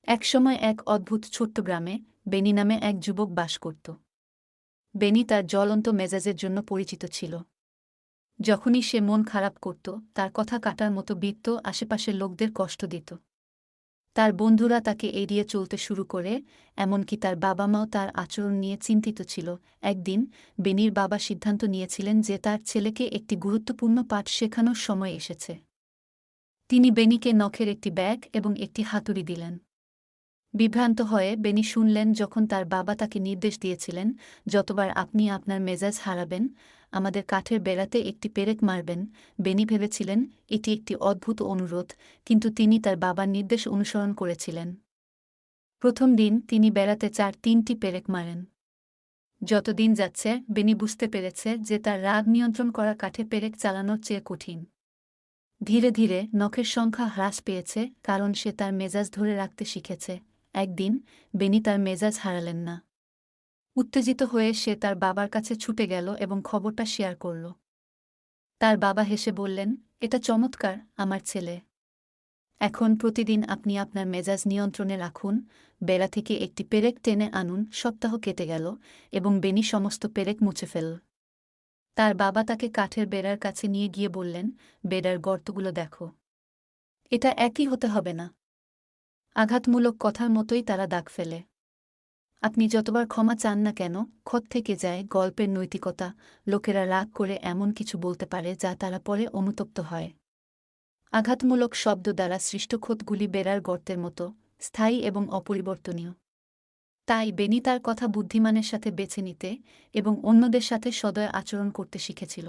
একসময় এক অদ্ভুত ছোট্ট গ্রামে বেনি নামে এক যুবক বাস করত। বেনি তার জ্বলন্ত মেজাজের জন্য পরিচিত ছিল। যখনই সে মন খারাপ করত, তার কথা কাটার মতো বৃত্ত আশেপাশের লোকদের কষ্ট দিত। তার বন্ধুরা তাকে এড়িয়ে চলতে শুরু করে, এমনকি তার বাবা মাও তার আচরণ নিয়ে চিন্তিত ছিল। একদিন বেনির বাবা সিদ্ধান্ত নিয়েছিলেন যে তার ছেলেকে একটি গুরুত্বপূর্ণ পাঠ শেখানোর সময় এসেছে। তিনি বেনিকে নখের একটি ব্যাগ এবং একটি হাতুড়ি দিলেন। বিভ্রান্ত হয়ে বেনি শুনলেন যখন তার বাবা তাকে নির্দেশ দিয়েছিলেন, যতবার আপনি আপনার মেজাজ হারাবেন, আমাদের কাঠের বেড়াতে একটি পেরেক মারবেন। বেনি ভেবেছিলেন এটি একটি অদ্ভুত অনুরোধ, কিন্তু তিনি তার বাবার নির্দেশ অনুসরণ করেছিলেন। প্রথম দিন তিনি বেড়াতে 4-3টি পেরেক মারেন। যতদিন যাচ্ছে বেনি বুঝতে পেরেছে যে তার রাগ নিয়ন্ত্রণ করা কাঠে পেরেক চালানোর চেয়ে কঠিন। ধীরে ধীরে নখের সংখ্যা হ্রাস পেয়েছে, কারণ সে তার মেজাজ ধরে রাখতে শিখেছে। একদিন বেনি তার মেজাজ হারালেন না। উত্তেজিত হয়ে সে তার বাবার কাছে ছুটে গেল এবং খবরটা শেয়ার করল। তার বাবা হেসে বললেন, এটা চমৎকার আমার ছেলে। এখন প্রতিদিন আপনি আপনার মেজাজ নিয়ন্ত্রণে রাখুন, বেড়া থেকে একটি পেরেক টেনে আনুন। সপ্তাহ কেটে গেল এবং বেনি সমস্ত পেরেক মুছে ফেলল। তার বাবা তাকে কাঠের বেড়ার কাছে নিয়ে গিয়ে বললেন, বেড়ার গর্তগুলো দেখো। এটা একই হতে হবে না। আঘাতমূলক কথার মতোই তারা দাগ ফেলে। আপনি যতবার ক্ষমা চান না কেন, ক্ষত থেকে যায়। গল্পের নৈতিকতা: লোকেরা রাগ করে এমন কিছু বলতে পারে যা তারা পরে অনুতপ্ত হয়। আঘাতমূলক শব্দ দ্বারা সৃষ্ট ক্ষতগুলি বেড়ার গর্তের মতো, স্থায়ী এবং অপরিবর্তনীয়। তাই বেনি তার কথা বুদ্ধিমানের সাথে বেছে নিতে এবং অন্যদের সাথে সদয় আচরণ করতে শিখেছিল।